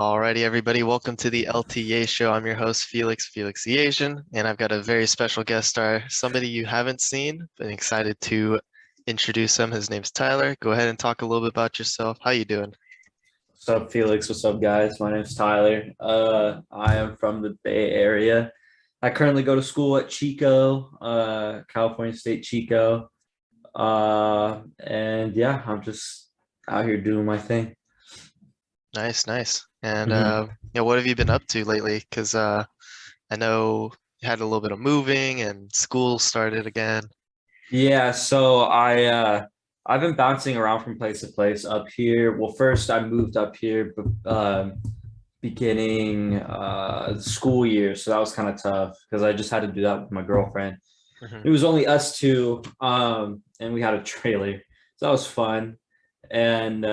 Alrighty, everybody, welcome to the LTA show. I'm your host, Felix the Asian, and I've got a very special guest star, somebody you haven't seen, but excited to introduce him. His name's Tyler. Go ahead and talk a little bit about yourself. How you doing? What's up, Felix? What's up, guys? My name's Tyler. I am from the Bay Area. I currently go to school at Chico, California State Chico. And yeah, I'm just out here doing my thing. Nice, nice. And Mhm. what have you been up to lately? Because I know you had a little bit of moving and school started again. Yeah, so I've been bouncing around from place to place up here. Well, first I moved up here beginning school year, so that was kind of tough because I just had to do that with my girlfriend. Hmm. It was only us two, and we had a trailer, so that was fun. And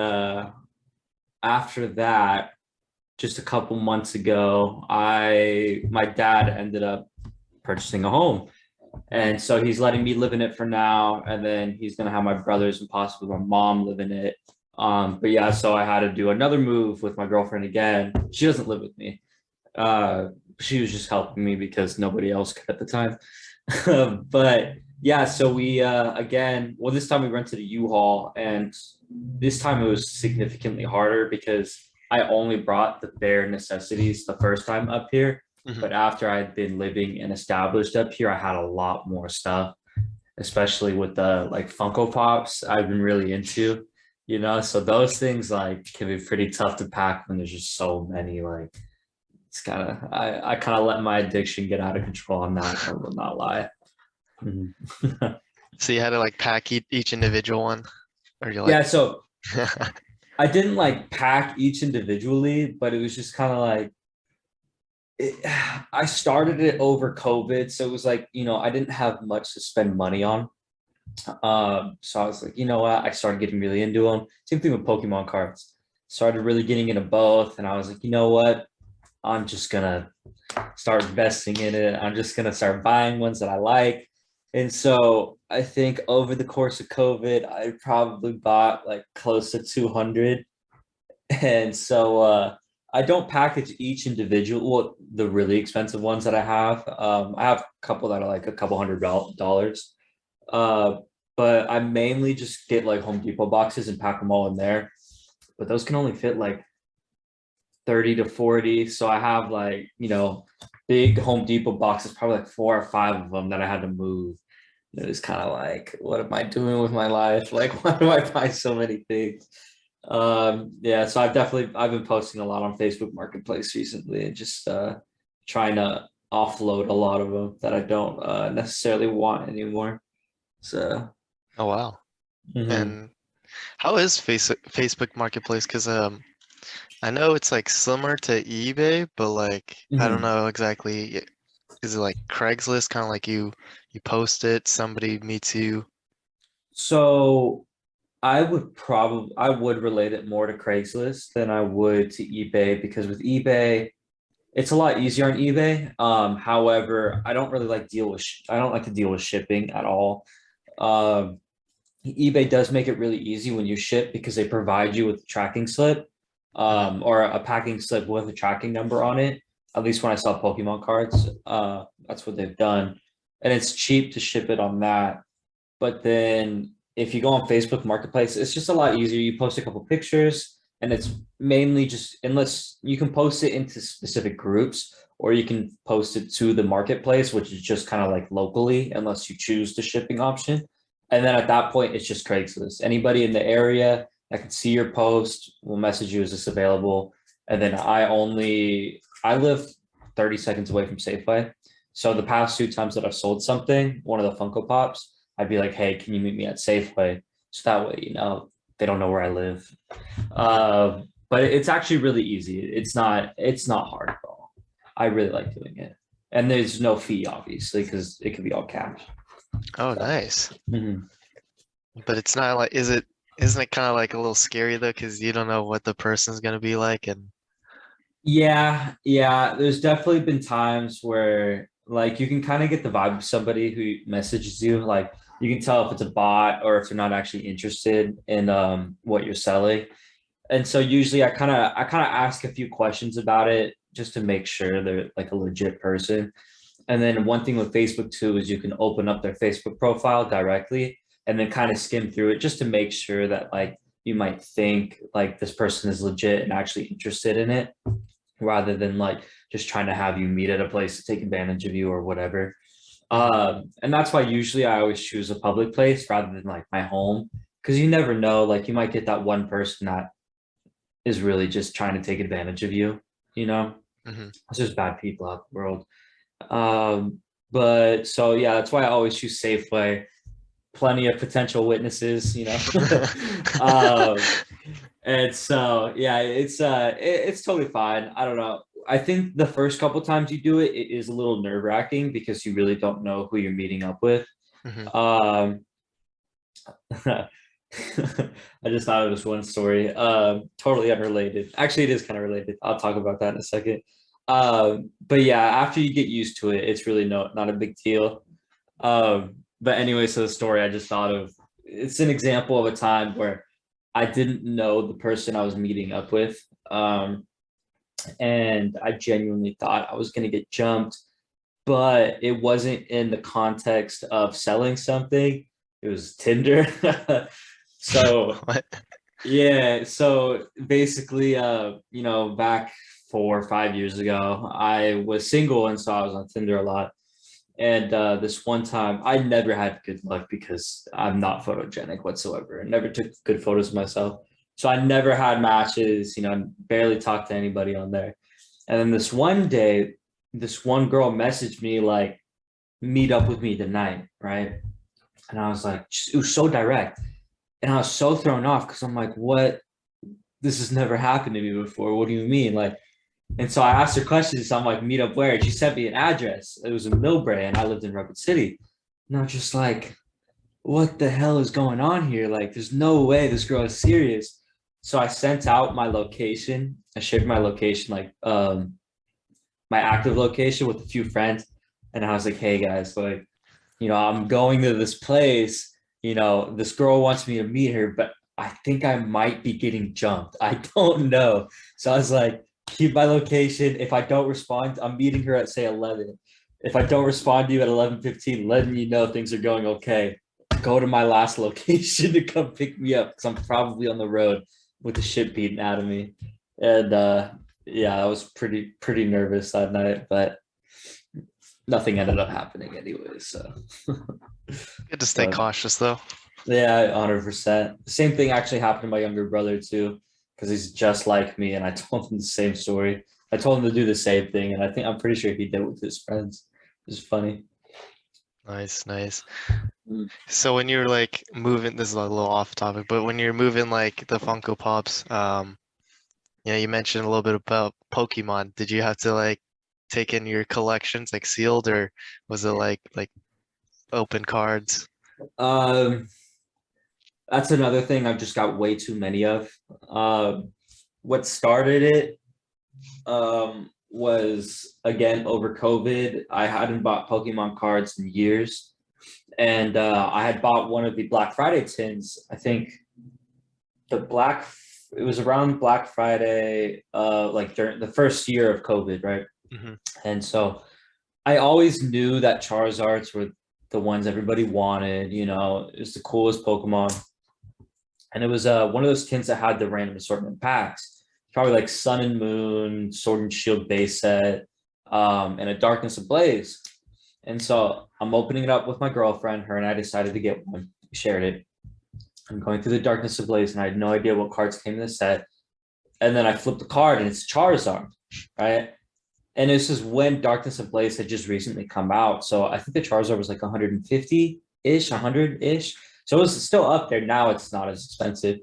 after that, just a couple months ago, I my dad ended up purchasing a home, and so he's letting me live in it for now, and then he's gonna have my brothers and possibly my mom live in it. But yeah, so I had to do another move with my girlfriend again. She doesn't live with me. Uh, she was just helping me because nobody else could at the time. But yeah, so we again, well, this time we rented a U-Haul, and this time it was significantly harder because I only brought the bare necessities the first time up here. Hmm. But after I'd been living and established up here, I had a lot more stuff, especially with the like Funko Pops I've been really into, so those things like can be pretty tough to pack when there's just so many. Like it's kind of I kind of let my addiction get out of control on that. I will not lie. Mhm. So you had to like pack each individual one, or you're like, Yeah, so I didn't like pack each individually, but it was just kind of like it, I started it over COVID, so it was like I didn't have much to spend money on. So I was like, you know what? I started getting really into them. Same thing with Pokemon cards. Started really getting into both, and I was like, you know what? I'm just gonna start investing in it. I'm just gonna start buying ones that I like. And so I think over the course of COVID, I probably bought like close to 200. And so I don't package each individual, well, the really expensive ones that I have. I have a couple that are like a couple $100. Uh, but I mainly just get like Home Depot boxes and pack them all in there. But those can only fit like 30 to 40. So I have like, big Home Depot boxes, probably like four or five of them that I had to move. It was kind of like, what am I doing with my life? Like, why do I buy so many things? Yeah, so I've been posting a lot on Facebook Marketplace recently and just trying to offload a lot of them that I don't necessarily want anymore. So, oh wow. mhm. And how is Facebook Marketplace? Because I know it's like similar to eBay, but like I don't Mhm. know exactly. Is it like Craigslist, kind of like you post it, somebody meets you? So I would relate it more to Craigslist than I would to eBay because with eBay, it's a lot easier on eBay. However, I don't like to deal with shipping at all. Um, eBay does make it really easy when you ship because they provide you with a tracking slip, Hmm. or a packing slip with a tracking number on it. At least when I sell Pokemon cards, that's what they've done, and it's cheap to ship it on that. But then if you go on Facebook Marketplace, it's just a lot easier. You post a couple pictures, and it's mainly just unless you can post it into specific groups, or you can post it to the marketplace, which is just kind of like locally, unless you choose the shipping option. And then at that point, it's just Craigslist. Anybody in the area that can see your post will message you, is this available? And then I live 30 seconds away from Safeway. So the past two times that I've sold something, one of the Funko Pops, I'd be like, hey, can you meet me at Safeway? So that way, they don't know where I live. Hmm. But it's actually really easy. It's not hard at all. I really like doing it. And there's no fee, obviously, because it could be all cash. Oh, So, nice. mhm. But it's not like, isn't it kind of like a little scary though, because you don't know what the person's gonna be like, and Yeah, yeah. There's definitely been times where like you can kind of get the vibe of somebody who messages you. Like you can tell if it's a bot or if they're not actually interested in what you're selling. And so usually I kind of ask a few questions about it just to make sure they're like a legit person. And then one thing with Facebook too is you can open up their Facebook profile directly and then kind of skim through it just to make sure that like you might think like this person is legit and actually interested in it rather than like just trying to have you meet at a place to take advantage of you or whatever. And that's why usually I always choose a public place rather than like my home because you never know, like you might get that one person that is really just trying to take advantage of you, you know? Hmm. There's just bad people out in the world. But so yeah, that's why I always choose Safeway. Plenty of potential witnesses, you know. And so yeah, it's totally fine. I don't know. I think the first couple times you do it, it is a little nerve wracking because you really don't know who you're meeting up with. Hmm. Um, I just thought of this one story. Totally unrelated. Actually, it is kind of related. I'll talk about that in a second. But yeah, after you get used to it, it's really not a big deal. But anyway, so the story I just thought of, it's an example of a time where I didn't know the person I was meeting up with. And I genuinely thought I was going to get jumped, but it wasn't in the context of selling something. It was Tinder. So What? yeah, so basically, back 4 or 5 years ago, I was single and so I was on Tinder a lot. And this one time, I never had good luck because I'm not photogenic whatsoever. I never took good photos of myself. So I never had matches, barely talked to anybody on there. And then this one day, this one girl messaged me like, meet up with me tonight, right? And I was like, it was so direct. And I was so thrown off because I'm like, what? This has never happened to me before. What do you mean? Like, and so I asked her questions. So I'm like, meet up where? And she sent me an address. It was in Millbrae and I lived in Rapid City. And I'm just like, what the hell is going on here? Like, there's no way this girl is serious. So I sent out my location. I shared my location, like my active location with a few friends. And I was like, hey guys, like, I'm going to this place. This girl wants me to meet her, but I think I might be getting jumped. I don't know. So I was like, keep my location. If I don't respond, I'm meeting her at say 11. If I don't respond to you at 11:15, letting you know things are going okay. Go to my last location to come pick me up because I'm probably on the road with the shit beaten out of me. And yeah, I was pretty nervous that night, but nothing ended up happening anyway. So Good to stay but, cautious though. yeah, 100%. Same thing actually happened to my younger brother too, because he's just like me, and I told him the same story. I told him to do the same thing, and I'm pretty sure he did it with his friends. It's funny. Nice, nice. Mm. So when you're like moving, this is a little off topic, but when you're moving like the Funko Pops, you mentioned a little bit about Pokemon. Did you have to like take in your collections like sealed, or was it like open cards? Um, that's another thing I've just got way too many of. What started it was again over COVID. I hadn't bought Pokemon cards in years, and I had bought one of the Black Friday tins. I think the black it was around Black Friday, like during the first year of COVID, right? Hmm. And so I always knew that Charizards were the ones everybody wanted. It was the coolest Pokemon, and it was one of those tins that had the random assortment packs, probably like Sun and Moon, Sword and Shield base set, and a Darkness Ablaze. And so I'm opening it up with my girlfriend. Her and I decided to get one. We shared it. I'm going through the Darkness Ablaze, and I had no idea what cards came in the set. And then I flipped the card, and it's Charizard, right? And this is when Darkness Ablaze had just recently come out. So I think the Charizard was like 150-ish, 100-ish. So it was still up there. Now it's not as expensive.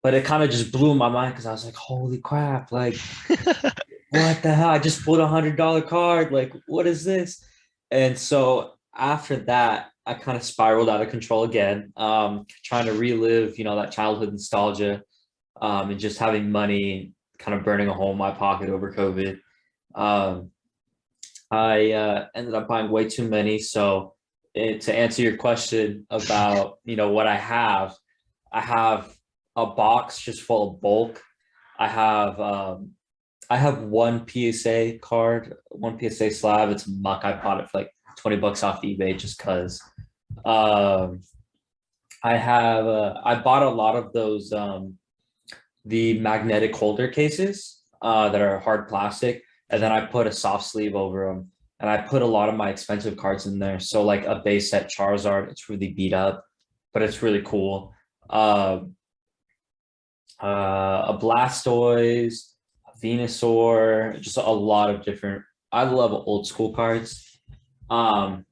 But it kind of just blew my mind because I was like, holy crap, like, what the hell? I just pulled $100 card. Like, what is this? And so after that, I kind of spiraled out of control again, trying to relive, that childhood nostalgia, and just having money kind of burning a hole in my pocket over COVID. Um, I ended up buying way too many. So to answer your question about, what I have a box just full of bulk. I have one PSA card, one PSA slab. It's a muck. I bought it for like $20 off eBay just because. Um, I bought a lot of those the magnetic holder cases that are hard plastic, and then I put a soft sleeve over them, and I put a lot of my expensive cards in there. So like a base set Charizard, it's really beat up, but it's really cool. Uh, a Blastoise, a Venusaur, just a lot of different. I love old school cards. And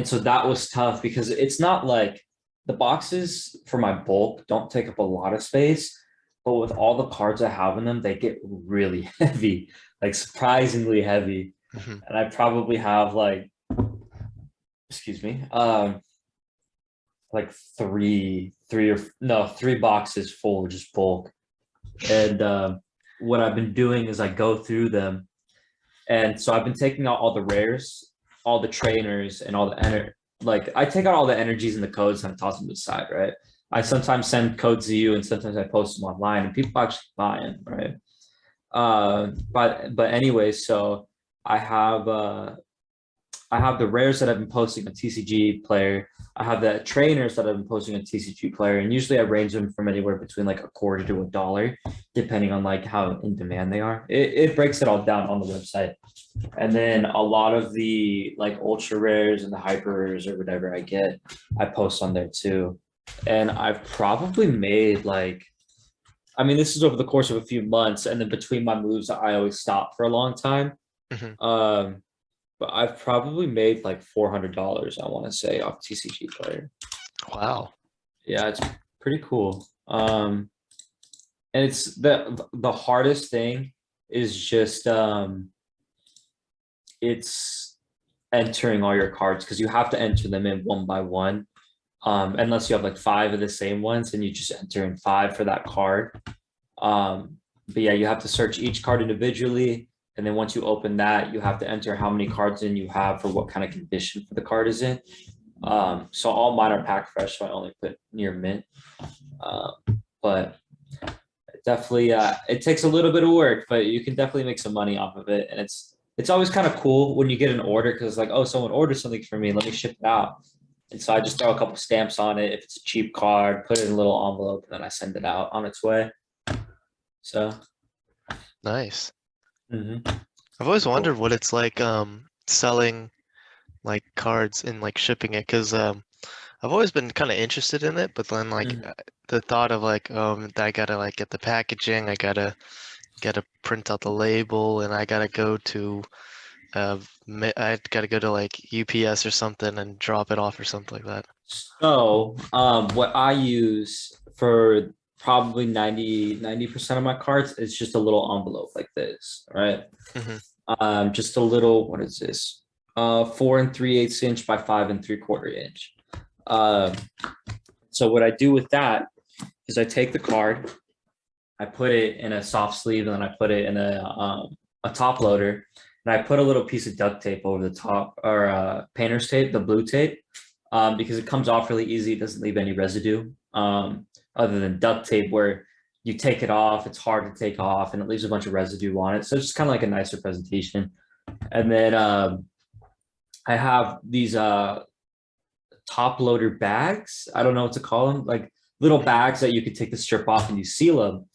so that was tough because it's not like the boxes for my bulk don't take up a lot of space, but with all the cards I have in them, they get really heavy, like surprisingly heavy. Mhm. And I probably have like, excuse me, like three boxes full of just bulk. And what I've been doing is I go through them, and so I've been taking out all the rares, all the trainers, and all the like I take out all the energies and the codes and I toss them to the side, right? I sometimes send codes to you and sometimes I post them online and people actually buy them, right? But anyway, so I have uh I have the rares that I've been posting on TCG Player. I have the trainers that I've been posting on TCG Player, and usually I range them from anywhere between like a quarter to $1, depending on like how in demand they are. It breaks it all down on the website, and then a lot of the like ultra rares and the hyper rares or whatever I get, I post on there too. And I've probably made like, I mean, this is over the course of a few months, and then between my moves, I always stop for a long time. Mhm. But I've probably made like $400, I want to say, off TCG Player. Wow. Yeah, it's pretty cool. And it's the hardest thing is just it's entering all your cards because you have to enter them in one by one. Unless you have like five of the same ones and you just enter in five for that card. But yeah, you have to search each card individually. And then once you open that, you have to enter how many cards in you have for what kind of condition for the card is in. So all mine are packed fresh, so I only put near mint. But definitely, it takes a little bit of work, but you can definitely make some money off of it. And it's always kind of cool when you get an order because like, oh, someone ordered something for me, let me ship it out. And so I just throw a couple stamps on it if it's a cheap card, put it in a little envelope, and then I send it out on its way. So. Nice. Mhm. I've always Cool. wondered what it's like selling like cards and like shipping it because I've always been kind of interested in it, but then like Mhm. the thought of like I gotta like get the packaging, I gotta print out the label, and I gotta go to I gotta go to like UPS or something and drop it off or something like that. So, what I use for probably 90% of my cards is just a little envelope like this, right? Hmm. Just a little, what is this? 4 3/8 inch by 5 3/4 inch. Um, so what I do with that is I take the card, I put it in a soft sleeve, and then I put it in a top loader, and I put a little piece of duct tape over the top, or painter's tape, the blue tape, because it comes off really easy. It doesn't leave any residue, other than duct tape, where you take it off, it's hard to take off, and it leaves a bunch of residue on it. So it's just kind of like a nicer presentation. And then I have these top loader bags. I don't know what to call them, like little bags that you could take the strip off and you seal them.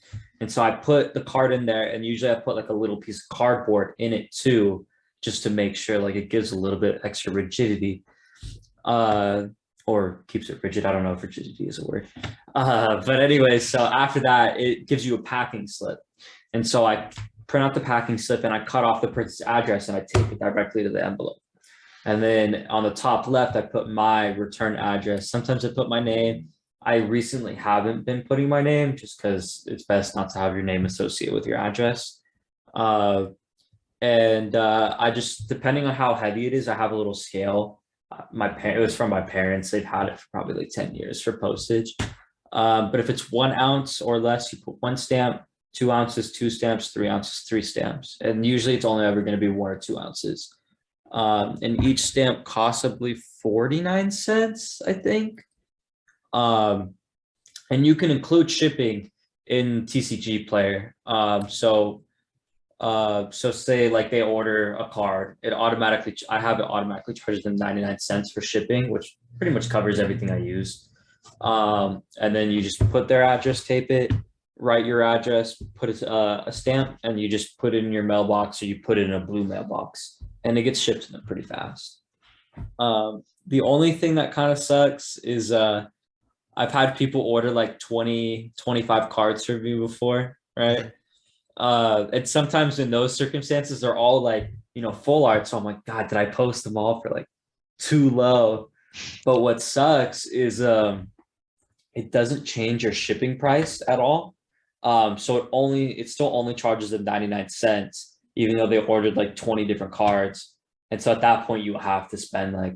And so I put the card in there, and usually I put like a little piece of cardboard in it too, just to make sure like it gives a little bit extra rigidity, or keeps it rigid. I don't know if rigidity is a word. But anyway, so after that, it gives you a packing slip. And so I print out the packing slip and I cut off the person's address and I tape it directly to the envelope. And then on the top left, I put my return address. Sometimes I put my name. I recently haven't been putting my name just because it's best not to have your name associated with your address. Uh, and I just, depending on how heavy it is, I have a little scale. It was from my parents. They've had it for probably like 10 years for postage. But if it's 1 ounce or less, you put one stamp, 2 ounces, two stamps, 3 ounces, three stamps. And usually it's only ever going to be 1 or 2 ounces. And each stamp costs, I believe, 49 cents, I think. And you can include shipping in TCG player. So say like they order a card, I have it automatically charges them 99 cents for shipping, which pretty much covers everything I use. And then you just put their address, tape it, write your address, put a stamp, and you just put it in your mailbox, or you put it in a blue mailbox, and it gets shipped to them pretty fast. The only thing that kind of sucks is I've had people order like 20, 25 cards for me before, right? And sometimes in those circumstances, they're all like, full art. So I'm like, God, did I post them all for like too low? But what sucks is it doesn't change your shipping price at all. So it still only charges them 99 cents, even though they ordered like 20 different cards. And so at that point, you have to spend like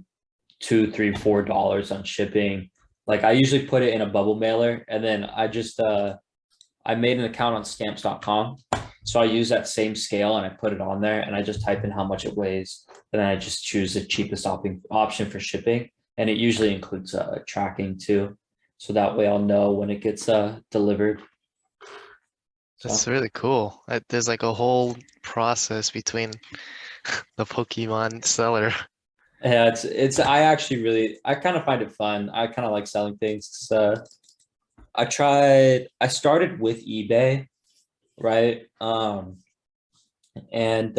$2, $3, $4 on shipping. Like I usually put it in a bubble mailer, and then I made an account on stamps.com. So I use that same scale and I put it on there, and I just type in how much it weighs. And then I just choose the cheapest option for shipping. And it usually includes tracking too. So that way I'll know when it gets delivered. That's really cool. There's like a whole process between the Pokemon seller. Yeah, I kind of find it fun. I kind of like selling things. So I started with eBay, right? And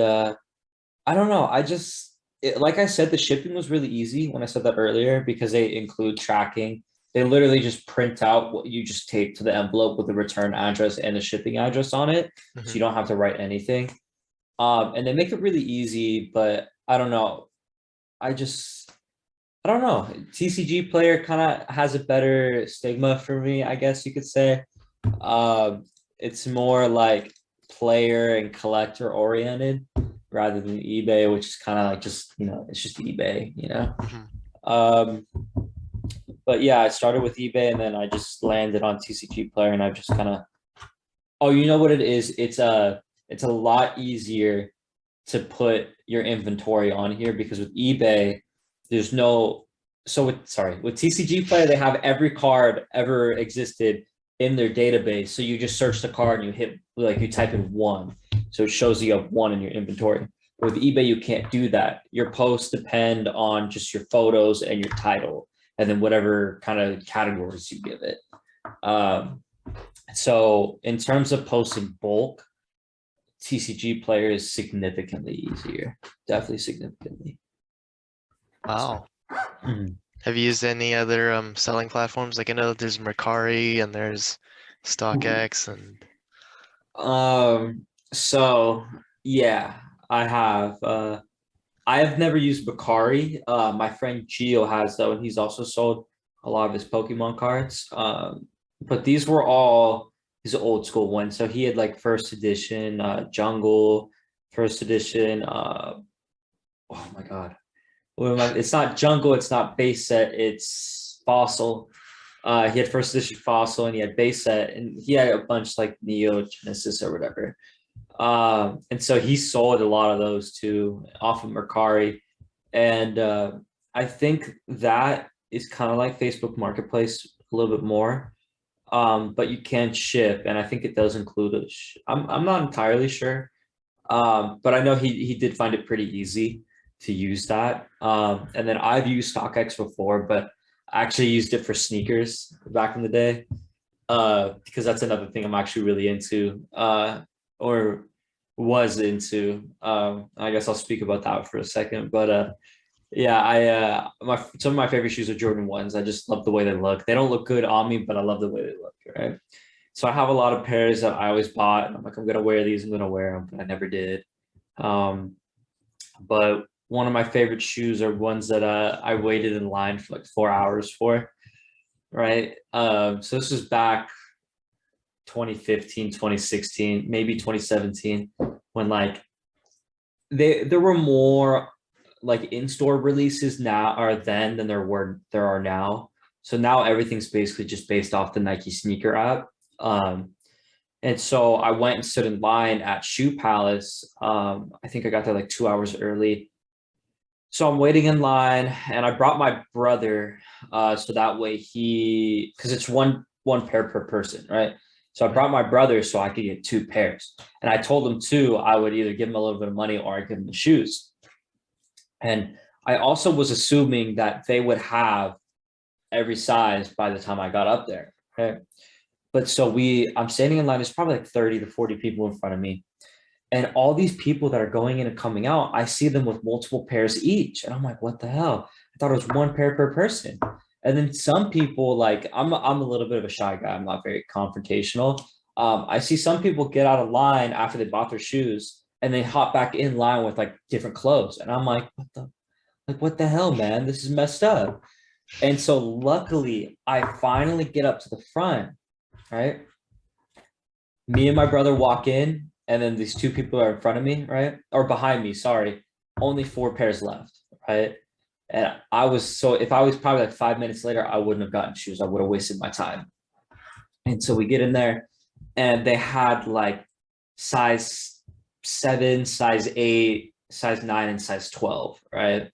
I don't know. Like I said, the shipping was really easy when I said that earlier, because they include tracking. They literally just print out what you just tape to the envelope with the return address and the shipping address on it. So you don't have to write anything. And they make it really easy, but I don't know. I don't know. TCG player kind of has a better stigma for me, I guess you could say. It's more like player and collector oriented rather than eBay, which is kind of like it's just eBay. But yeah, I started with eBay, and then I just landed on TCG player, and I've just kind of, oh, you know what it is? It's a lot easier to put your inventory on here, because with eBay, there's no, with TCG player, they have every card ever existed in their database. So you just search the card and you type in one. So it shows you have one in your inventory. With eBay, you can't do that. Your posts depend on just your photos and your title, and then whatever kind of categories you give it. So in terms of posting bulk, TCG player is significantly easier. Definitely significantly. Wow. Have you used any other selling platforms? Like I know there's Mercari and there's StockX and So yeah, I have never used Bakari. My friend Gio has, though, and he's also sold a lot of his Pokemon cards. But these were all his old school ones. So he had like first edition, Jungle, first edition, oh my God. It's not Jungle, it's not base set, it's Fossil. He had first edition Fossil, and he had base set, and he had a bunch like Neo, Genesis, or whatever. And so he sold a lot of those too off of Mercari. And I think that is kind of like Facebook Marketplace a little bit more. But you can ship, and I think it does include I'm not entirely sure. But I know he did find it pretty easy to use that. And then I've used StockX before, but I actually used it for sneakers back in the day. Because that's another thing I'm actually really into, or was into. I guess I'll speak about that for a second. But yeah, some of my favorite shoes are Jordan 1s. I just love the way they look. They don't look good on me, but I love the way they look, right? So I have a lot of pairs that I always bought, and I'm like, I'm gonna wear these, I'm gonna wear them, but I never did. But one of my favorite shoes are ones that I waited in line for like 4 hours for, right? So this was back 2015, 2016, maybe 2017, when like there were more like in-store releases now or then than there are now. So now everything's basically just based off the Nike sneaker app. And so I went and stood in line at Shoe Palace. I think I got there like 2 hours early. So I'm waiting in line, and I brought my brother, so that way because it's one pair per person, right? So I brought my brother so I could get 2 pairs. And I told him too, I would either give him a little bit of money or I'd give him the shoes. And I also was assuming that they would have every size by the time I got up there. Okay. But so I'm standing in line, there's probably like 30 to 40 people in front of me. And all these people that are going in and coming out, I see them with multiple pairs each. And I'm like, what the hell? I thought it was 1 pair per person. And then some people, like, I'm a little bit of a shy guy. I'm not very confrontational. I see some people get out of line after they bought their shoes and they hop back in line with like different clothes. And I'm like, what the hell, man? This is messed up. And so luckily, I finally get up to the front, right? Me and my brother walk in, and then these 2 people are in front of me, right? Or behind me, sorry. Only 4 pairs left, right? And if I was probably like 5 minutes later, I wouldn't have gotten shoes. I would have wasted my time. And so we get in there, and they had like size 7, size 8, size 9, and size 12, right?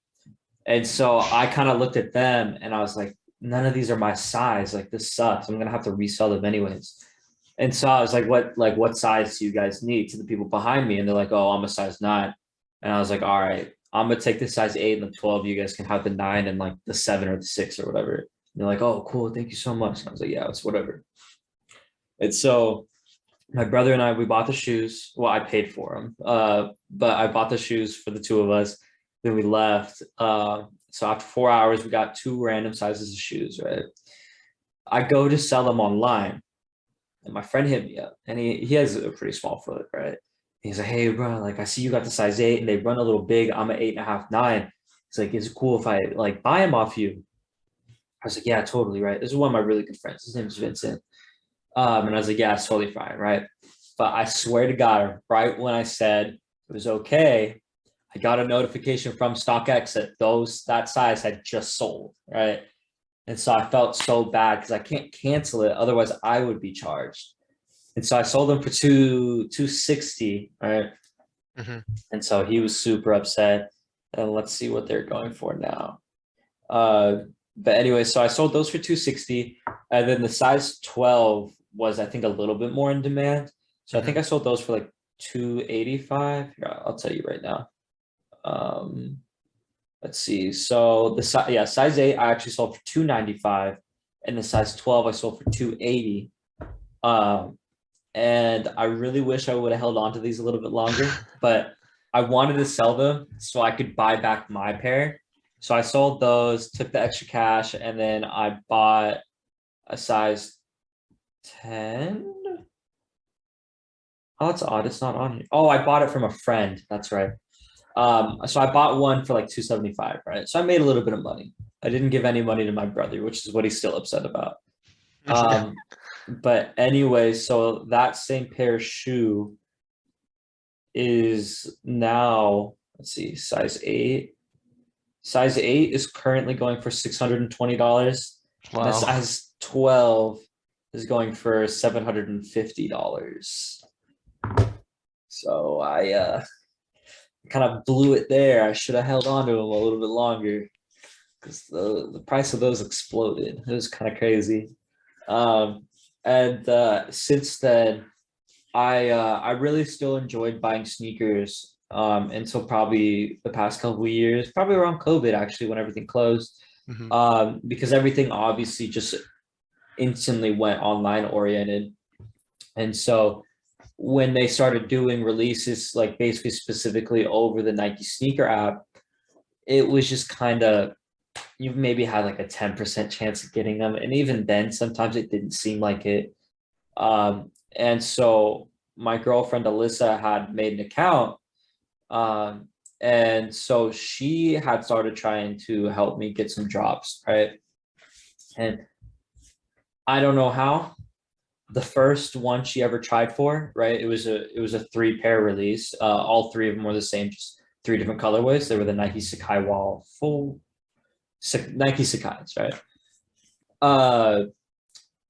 And so I kind of looked at them and I was like, none of these are my size. Like, this sucks. I'm gonna have to resell them anyways. And so I was like, what size do you guys need, to the people behind me? And they're like, oh, I'm a size 9. And I was like, all right, I'm gonna take the size 8 and the 12. You guys can have the 9 and like the 7 or the 6 or whatever. And they're like, oh, cool, thank you so much. And I was like, yeah, it's whatever. And so my brother and I, we bought the shoes. Well, I paid for them, but I bought the shoes for the 2 of us. Then we left. So after 4 hours, we got 2 random sizes of shoes, right? I go to sell them online, and my friend hit me up, and he has a pretty small foot, right? He's like, hey, bro, like, I see you got the size 8 and they run a little big. I'm an 8.5, 9. He's like, is it cool if I like buy them off you? I was like, yeah, totally, right? This is one of my really good friends. His name is Vincent. And I was like, yeah, it's totally fine, right? But I swear to God, right when I said it was okay, I got a notification from StockX that that size had just sold, right? And so I felt so bad because I can't cancel it. Otherwise, I would be charged. And so I sold them for $260, right? Mm-hmm. And so he was super upset. And let's see what they're going for now. But anyway, so I sold those for $260. And then the size 12 was, I think, a little bit more in demand. So I think I sold those for like $285. Here, I'll tell you right now. Let's see. So size 8 I actually sold for $295, and the size 12 I sold for $280. And I really wish I would have held on to these a little bit longer, but I wanted to sell them so I could buy back my pair. So I sold those, took the extra cash, and then I bought a size 10. Oh, that's odd. It's not on here. Oh, I bought it from a friend. That's right. So I bought one for like $275, right? So I made a little bit of money. I didn't give any money to my brother, which is what he's still upset about. But anyway, so that same pair of shoe is now, let's see, size 8. Size 8 is currently going for $620. Wow. The size 12 is going for $750. So I kind of blew it there. I should have held on to them a little bit longer because the price of those exploded. It was kind of crazy. And since then, I really still enjoyed buying sneakers until probably the past couple of years, probably around COVID, actually, when everything closed. Because everything obviously just instantly went online oriented. And so when they started doing releases, like basically specifically over the Nike sneaker app, it was just kind of, you maybe had like a 10% chance of getting them. And even then, sometimes it didn't seem like it. And so my girlfriend, Alyssa, had made an account. And so she had started trying to help me get some drops, right? And I don't know how. The first one she ever tried for, right? It was a 3-pair release. All 3 of them were the same, just 3 different colorways. They were the Nike Sakai Wall Nike Sakai's, right?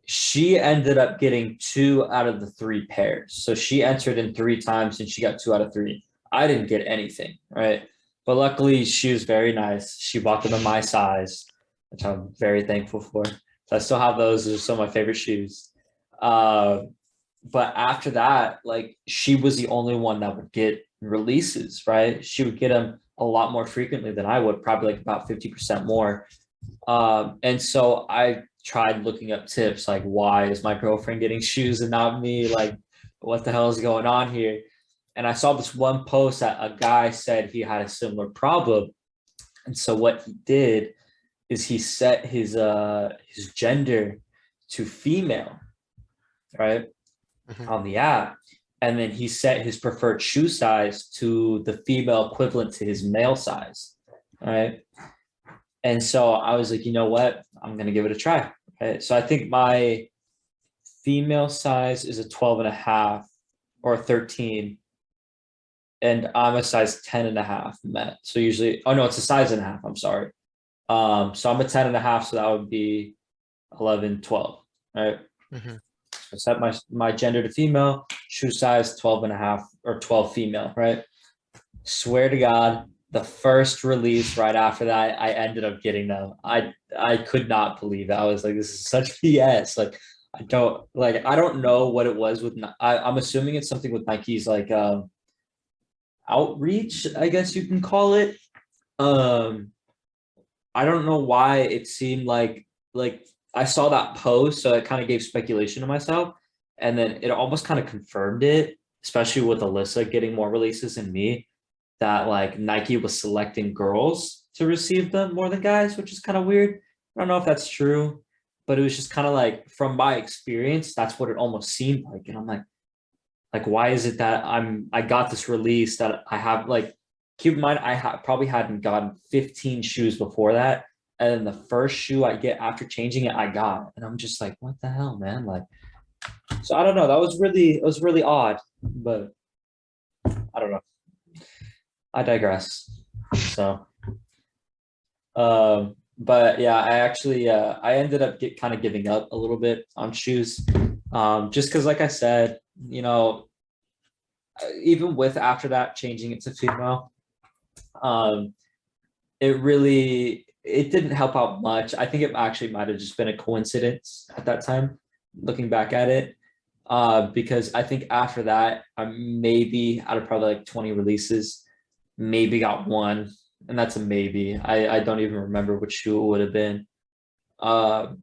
She ended up getting 2 out of the 3 pairs. So she entered in 3 times and she got 2 out of 3. I didn't get anything, right? But luckily she was very nice. She bought them in my size, which I'm very thankful for. So I still have those. Those are some of my favorite shoes. but after that, like she was the only one that would get releases, right? She would get them a lot more frequently than I would, probably like about 50% more. And so I tried looking up tips like, why is my girlfriend getting shoes and not me? Like, what the hell is going on here? And I saw this one post that a guy said he had a similar problem. And so what he did is he set his gender to female, right, Mhm. on the app. And then he set his preferred shoe size to the female equivalent to his male size. All right. And so I was like, you know what? I'm going to give it a try. Right. So I think my female size is a 12 and a half or 13. And I'm a size 10 and a half met. So usually, oh no, it's a size and a half. I'm sorry. So I'm a 10 and a half. So that would be 11, 12. Right. Mhm. So set my gender to female, shoe size 12 and a half or 12 female. Right. Swear to God, the first release right after that, I ended up getting them. I could not believe it. I was like, this is such BS. Like, I don't know what it was with. I'm assuming it's something with Nike's like outreach, I guess you can call it. Um, I don't know why it seemed like I saw that post, so it kind of gave speculation to myself, and then it almost kind of confirmed it, especially with Alyssa getting more releases than me, that like Nike was selecting girls to receive them more than guys, which is kind of weird. I don't know if that's true, but it was just kind of like from my experience, that's what it almost seemed like. And I'm like, why is it that I got this release that I have like keep in mind probably hadn't gotten 15 shoes before that. And then the first shoe I get after changing it, I got. And I'm just like, what the hell, man? Like, so I don't know. It was really odd, but I don't know. I digress. So but yeah, I actually I ended up kind of giving up a little bit on shoes. Just because like I said, you know, even with after that changing it to female, um, it didn't help out much. I think it actually might have just been a coincidence at that time, looking back at it. Because I think after that, I maybe out of probably like 20 releases, maybe got one, and that's a maybe. I don't even remember which shoe it would have been. Uh,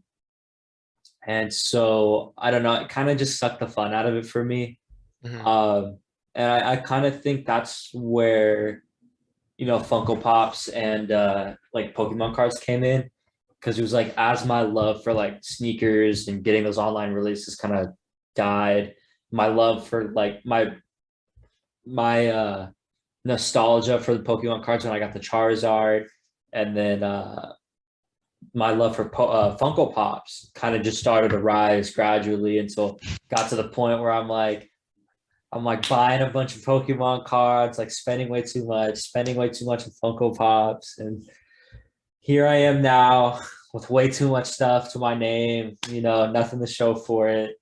and so I don't know. It kind of just sucked the fun out of it for me. Mhm. Um, and I kind of think that's where Funko Pops and like Pokemon cards came in, because it was like as my love for like sneakers and getting those online releases kind of died, my love for like my nostalgia for the Pokemon cards when I got the Charizard, and then my love for Funko Pops kind of just started to rise gradually until got to the point where I'm like buying a bunch of Pokemon cards, like spending way too much on Funko Pops. And here I am now with way too much stuff to my name, nothing to show for it.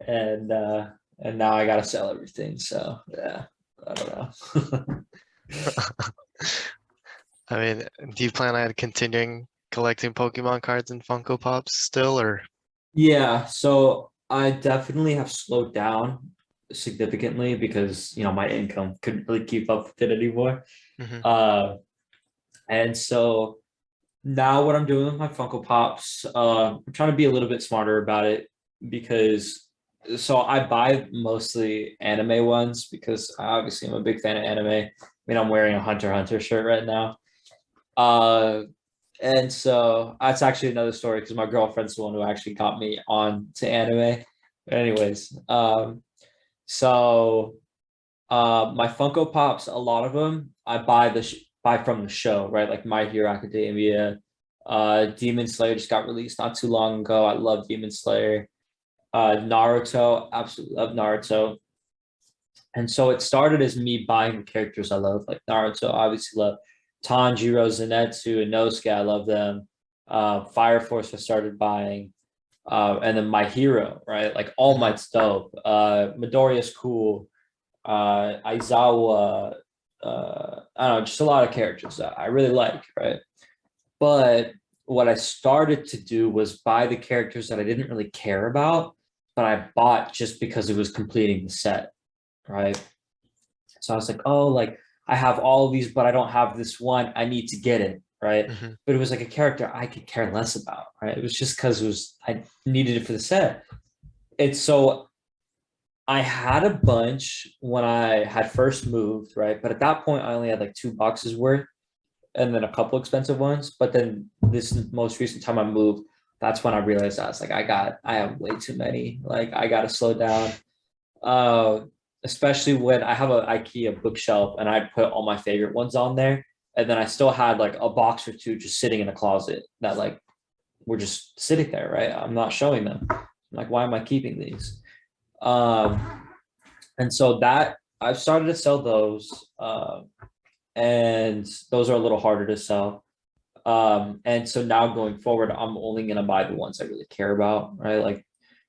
And now I gotta sell everything. So yeah, I don't know. I mean, do you plan on continuing collecting Pokemon cards and Funko Pops still, or? Yeah, so I definitely have slowed down significantly because my income couldn't really keep up with it anymore. Mhm. Uh, and so now what I'm doing with my Funko Pops, I'm trying to be a little bit smarter about it, because so I buy mostly anime ones because obviously I'm a big fan of anime. I mean, I'm wearing a Hunter x Hunter shirt right now. Uh, and so that's actually another story because my girlfriend's the one who actually got me on to anime. But anyways, so my Funko Pops, a lot of them I buy from the show, right? Like My Hero Academia, Demon Slayer just got released not too long ago. I love Demon Slayer. Naruto, absolutely love Naruto. And so it started as me buying the characters I love, like Naruto, obviously love Tanjiro, Zenitsu, and Inosuke. I love them. Fire Force I started buying. And then My Hero, right? Like All Mhm. Might's dope. Midoriya's cool. Aizawa, I don't know, just a lot of characters that I really like, right? But what I started to do was buy the characters that I didn't really care about, but I bought just because it was completing the set, right? So I was like, oh, like I have all of these, but I don't have this one. I need to get it, right? Hmm. But it was like a character I could care less about, right? It was just because it was I needed it for the set. And so I had a bunch when I had first moved, right? But at that point, I only had like 2 boxes worth and then a couple expensive ones. But then this most recent time I moved, that's when I realized I was like, I have way too many. Like I gotta slow down. Uh, Especially when I have an IKEA bookshelf and I put all my favorite ones on there. And then I still had like a box or two just sitting in a closet that like were just sitting there, right? I'm not showing them. I'm like, why am I keeping these? Um, and so that I've started to sell those, and those are a little harder to sell. And so now going forward, I'm only going to buy the ones I really care about, right? Like,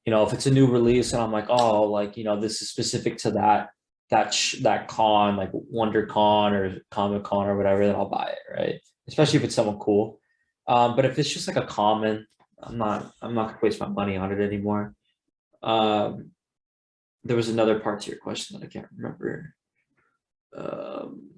if it's a new release and I'm like, oh, like, this is specific to that con, like WonderCon or Comic Con or whatever, then I'll buy it, right? Especially if it's someone cool. But if it's just like a common, I'm not gonna waste my money on it anymore. Um, there was another part to your question that I can't remember. Um,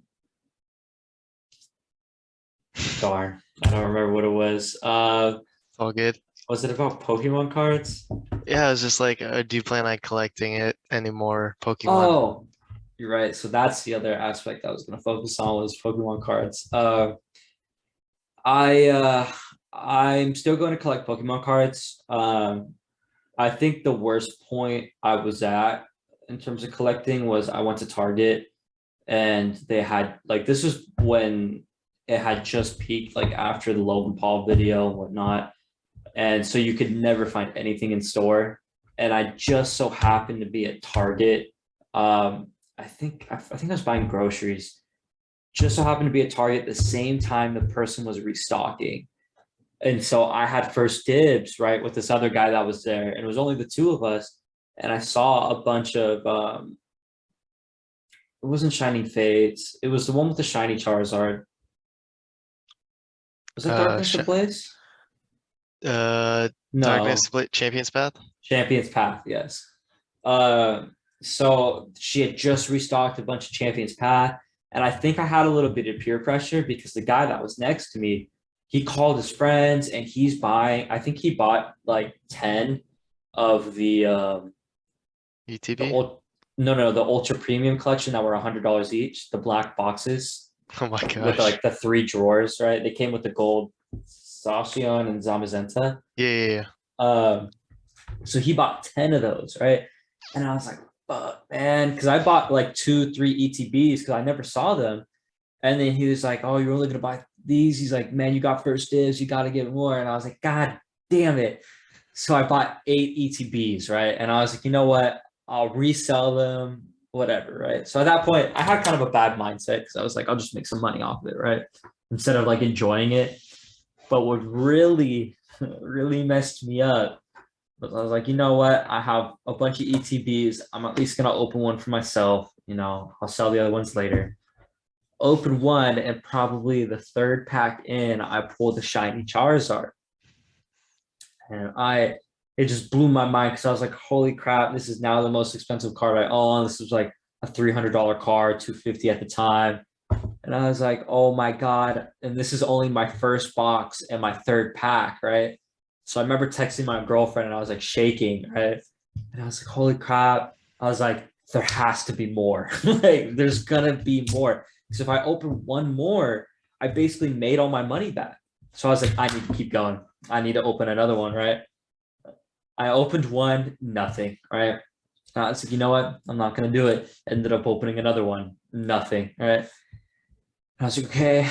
Darn, I don't remember what it was. It's all good. Was it about Pokemon cards? Yeah, I was just like, do you plan on collecting it anymore, Pokemon? Oh, you're right. So that's the other aspect I was going to focus on was Pokemon cards. I'm still going to collect Pokemon cards. I think the worst point I was at in terms of collecting was I went to Target and they had like this was when it had just peaked like after the Logan Paul video and whatnot. And so you could never find anything in store. And I just so happened to be at Target. I think I was buying groceries. Just so happened to be at Target the same time the person was restocking. And so I had first dibs, right, with this other guy that was there. And it was only the two of us. And I saw a bunch of it wasn't Shining Fates. It was the one with the shiny Charizard. Was it Uh, Darkness sh Ablaze? uh, Darkness No, Split Champions Path? Champions Path, yes. Uh, so she had just restocked a bunch of Champions Path, and I think I had a little bit of peer pressure because the guy that was next to me, he called his friends and he's buying. I think he bought like 10 of the ETB? old no the ultra premium collection that were $100 each, the black boxes Oh my with gosh. like the 3 drawers, right? They came with the gold Zacian and Zamazenta. Yeah, yeah, yeah. Um, So he bought 10 of those, right? And I was like, fuck, man. Cause I bought like 2, 3 ETBs because I never saw them. And then he was like, oh, you're only gonna buy these. He's like, man, you got first dibs, you gotta get more. And I was like, God damn it. So I bought 8 ETBs, right? And I was like, you know what? I'll resell them, whatever, right? So at that point, I had kind of a bad mindset because I was like, I'll just make some money off of it, right? Instead of like enjoying it. But what really, really messed me up, but I was like, you know what? I have a bunch of ETBs. I'm at least gonna open one for myself. I'll sell the other ones later. Open one, and probably the third pack in, I pulled the shiny Charizard, and it just blew my mind because I was like, holy crap! This is now the most expensive card I own. This was like a $300 card, 250 at the time, and I was like, oh my god! And this is only my first box and my third pack, right? So I remember texting my girlfriend and I was like shaking, right? And I was like, holy crap. I was like, there has to be more. Like, there's gonna be more. Because if I open one more, I basically made all my money back. So I was like, I need to keep going. I need to open another one, right? I opened one, nothing, right? I was like, you know what? I'm not gonna do it. Ended up opening another one, nothing, right? I was like, okay,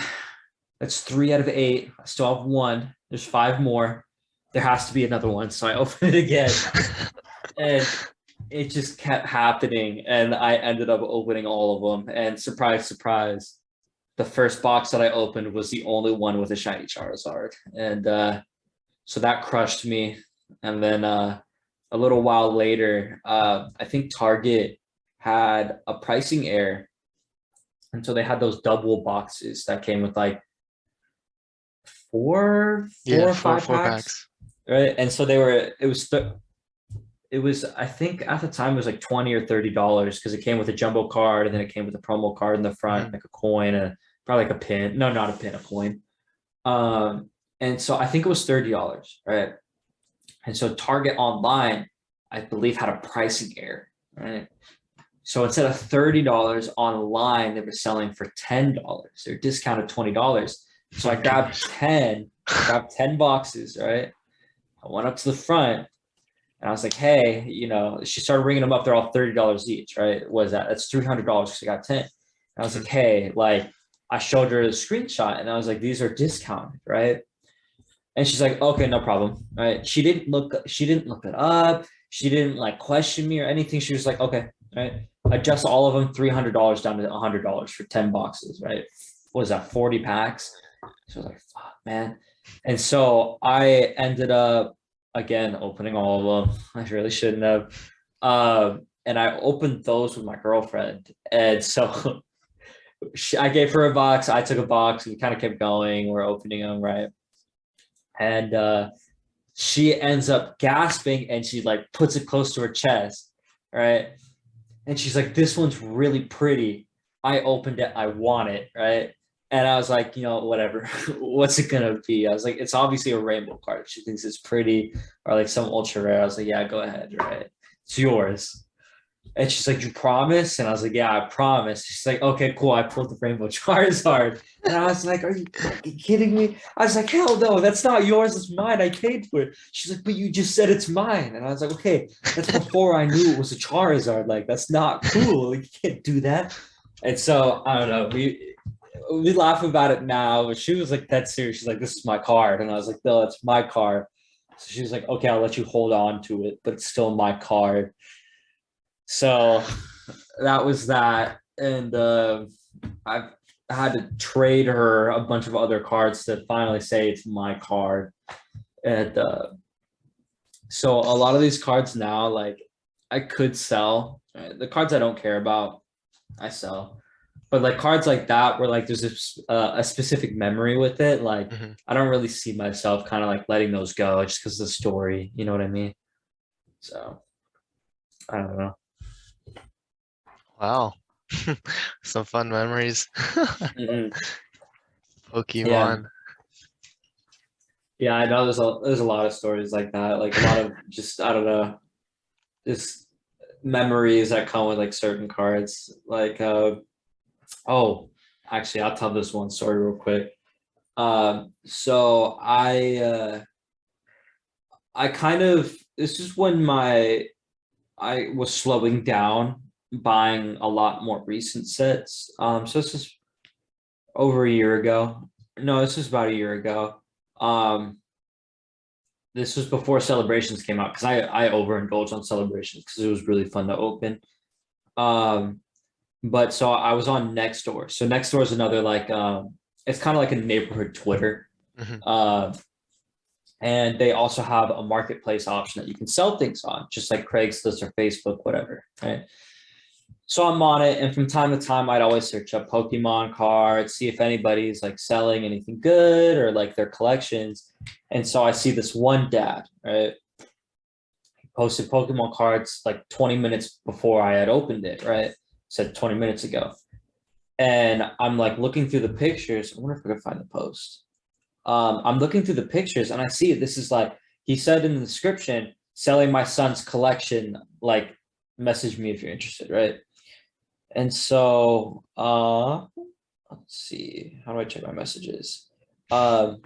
that's 3 out of 8. I still have one. There's 5 more. There has to be another one. So I opened it again. And it just kept happening. And I ended up opening all of them. And surprise, surprise, the first box that I opened was the only one with a shiny Charizard. And so that crushed me. And then a little while later, I think Target had a pricing error. And so they had those double boxes that came with like four Yeah, or four five four packs, packs. right? And so it was, I think at the time it was like $20 or $30 because it came with a jumbo card and then it came with a promo card in the front, Mhm. like a coin and probably like a pin. No, not a pin, a coin. Um, and so I think it was $30, right? And so Target online, I believe, had a pricing error, right? So instead of $30 online, they were selling for $10. They're discounted $20. So I Okay. grabbed 10 boxes, right? I went up to the front and I was like, hey, she started ringing them up. They're all $30 each, right? What is that? That's $300 because I got 10. And I was like, Mhm. hey, like I showed her the screenshot and I was like, these are discounted, right? And she's like, okay, no problem. Right. She didn't look it up. She didn't like question me or anything. She was like, okay, right. Adjust all of them $300 down to $100 for 10 boxes, right? What was that, 40 packs? So I was like, fuck, man. And so I ended up again opening all of them. I really shouldn't have. And I opened those with my girlfriend. And so I gave her a box. I took a box. We kind of kept going. We're opening them, right? And she ends up gasping and she like puts it close to her chest, right? And she's like, this one's really pretty. I opened it, I want it, right? And I was like, whatever. What's it gonna be? I was like, it's obviously a rainbow card. She thinks it's pretty, or like some ultra rare. I was like, yeah, go ahead, right? It's yours. And she's like, you promise? And I was like, yeah, I promise. She's like, okay, cool. I pulled the Rainbow Charizard. And I was like, are you fucking kidding me? I was like, hell no, that's not yours. It's mine. I paid for it. She's like, but you just said it's mine. And I was like, okay, that's before I knew it was a Charizard. Like, that's not cool. Like, you can't do that. And so, I don't know. We laugh about it now, but she was like that serious. She's like, this is my card. And I was like, no, it's my card. So she was like, okay, I'll let you hold on to it, but it's still my card. So that was that. And I've had to trade her a bunch of other cards to finally say it's my card. And so a lot of these cards now, like I could sell. The cards I don't care about, I sell. But like cards like that, where like there's a specific memory with it, like Mhm. I don't really see myself kind of like letting those go just because of the story. You know what I mean? So I don't know. Wow. Some fun memories. Mhm. Yeah. Pokemon. Yeah, I know there's a lot of stories like that, like a lot of just I don't know, just memories that come with like certain cards. Like oh, actually I'll tell this one story real quick. So I kind of this is when I was slowing down buying a lot more recent sets. So this is over a year ago. No, this is about a year ago. Um this was before celebrations came out because I overindulged on celebrations because it was really fun to open. Um, but so I was on Nextdoor. So Nextdoor is another like it's kind of like a neighborhood Twitter. Mhm. Uh, and they also have a marketplace option that you can sell things on, just like Craigslist or Facebook, whatever. Right. So I'm on it, and from time to time, I'd always search up Pokemon cards, see if anybody's like selling anything good or like their collections. And so I see this one dad, right? Posted Pokemon cards like 20 minutes before I had opened it, right? Said 20 minutes ago. And I'm like looking through the pictures. I wonder if I can find the post. I'm looking through the pictures and I see it. This is like, he said in the description, selling my son's collection, like message me if you're interested, right? And so let's see, how do I check my messages? Um,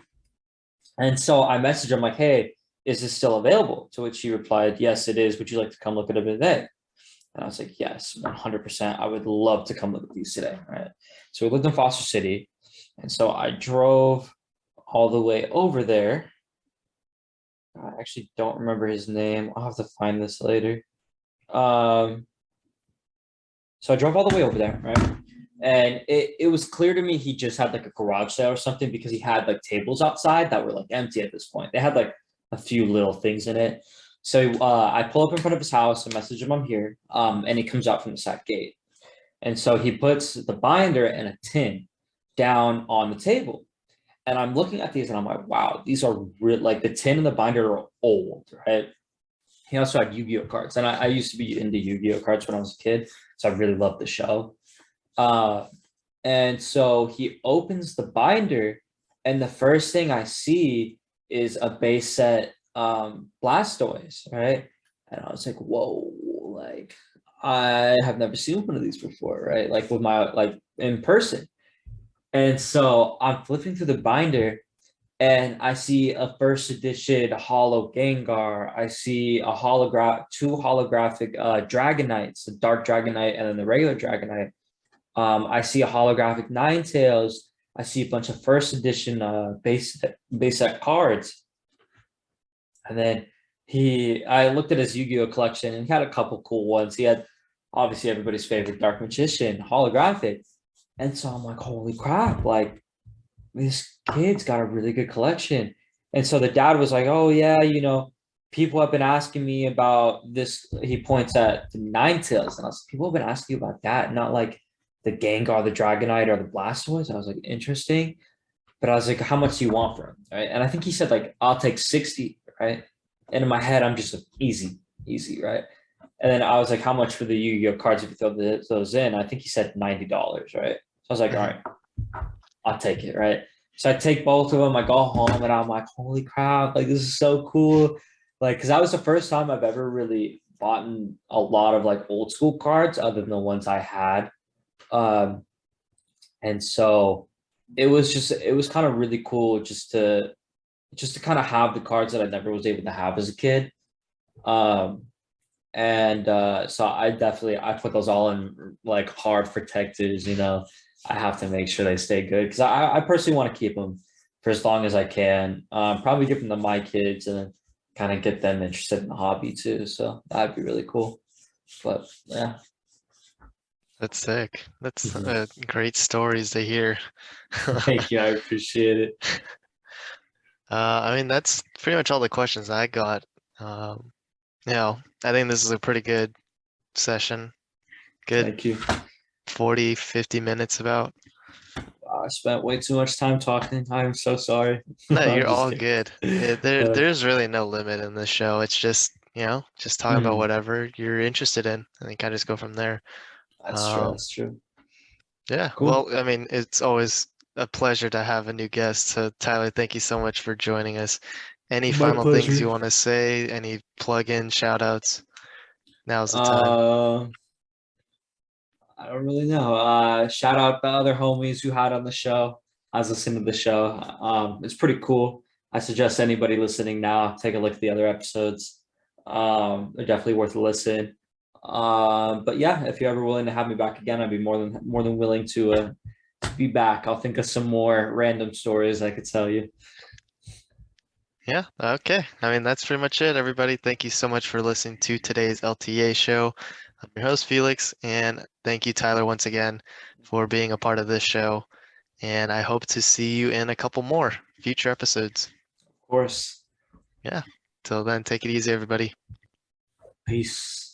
and so I messaged him like, hey, is this still available? To which he replied, yes, it is. Would you like to come look at it today? And I was like, yes, 100%. I would love to come look at these today. Right. So we lived in Foster City. And so I drove all the way over there. I actually don't remember his name. I'll have to find this later. Um, so I drove all the way over there, right? And it was clear to me he just had like a garage sale or something because he had like tables outside that were like empty at this point. They had like a few little things in it. So I pull up in front of his house and message him I'm here. And he comes out from the side gate. And so he puts the binder and a tin down on the table. And I'm looking at these and I'm like, wow, these are real, like the tin and the binder are old, right? he also had Yu-Gi-Oh cards, and I used to be into Yu-Gi-Oh cards when I was a kid, so I really loved the show. Uh, and so he opens the binder, and the first thing I see is a base set Blastoise, right? And I was like, whoa, like I have never seen one of these before, right? Like with my like in person. And so I'm flipping through the binder and I see a first edition holo Gengar. I see a holograph, two holographic Dragonites, the Dark Dragonite and then the regular Dragonite. I see a holographic Ninetales. I see a bunch of first edition base set cards. And then I looked at his Yu-Gi-Oh collection and he had a couple cool ones. He had obviously everybody's favorite Dark Magician, holographic. And so I'm like, holy crap, like this kid's got a really good collection. And so the dad was like, oh yeah, people have been asking me about this. He points at the Ninetales, and I was like, people have been asking you about that, not like the Gengar, the Dragonite, or the Blastoise. I was like, interesting. But I was like, how much do you want for him? Right. And I think he said, like, I'll take 60, right? And in my head, I'm just like, easy, right? And then I was like, how much for the Yu-Gi-Oh cards if you throw those in? I think he said $90, right? So I was like, all right, I'll take it, right? So I take both of them. I go home and I'm like, holy crap, like this is so cool. Like, because that was the first time I've ever really bought a lot of like old school cards other than the ones I had. And so it was kind of really cool just to kind of have the cards that I never was able to have as a kid. And so I put those all in like hard protectors, I have to make sure they stay good because I personally want to keep them for as long as I can. Probably give them to my kids and kind of get them interested in the hobby too. So that'd be really cool. But yeah. That's sick. That's great stories to hear. Thank you. I appreciate it. I mean, that's pretty much all the questions I got. Um, I think this is a pretty good session. Good Thank you. 40, 50 minutes about. I spent way too much time talking. I'm so sorry. No, I'm you're just all kidding. good. There's really no limit in this show. It's just talking about Mm, whatever you're interested in, and then kind of just go from there. that's true. Um, That's true. yeah, Cool. well, I mean, it's always a pleasure to have a new guest. So, Tyler, thank you so much for joining us. Any My final things you pleasure. want to say? Any plug-in shout outs? Now's the time. Uh, I don't really know. Shout out the other homies who had on the show. I was listening to the show. It's pretty cool. I suggest anybody listening now take a look at the other episodes. They're definitely worth a listen. But yeah, if you're ever willing to have me back again, I'd be more than willing to be back. I'll think of some more random stories I could tell you. Yeah, okay. I mean, that's pretty much it, everybody. Thank you so much for listening to today's LTA show. I'm your host, Felix, and thank you, Tyler, once again for being a part of this show. And I hope to see you in a couple more future episodes. Of course. Yeah. Till then, take it easy, everybody. Peace.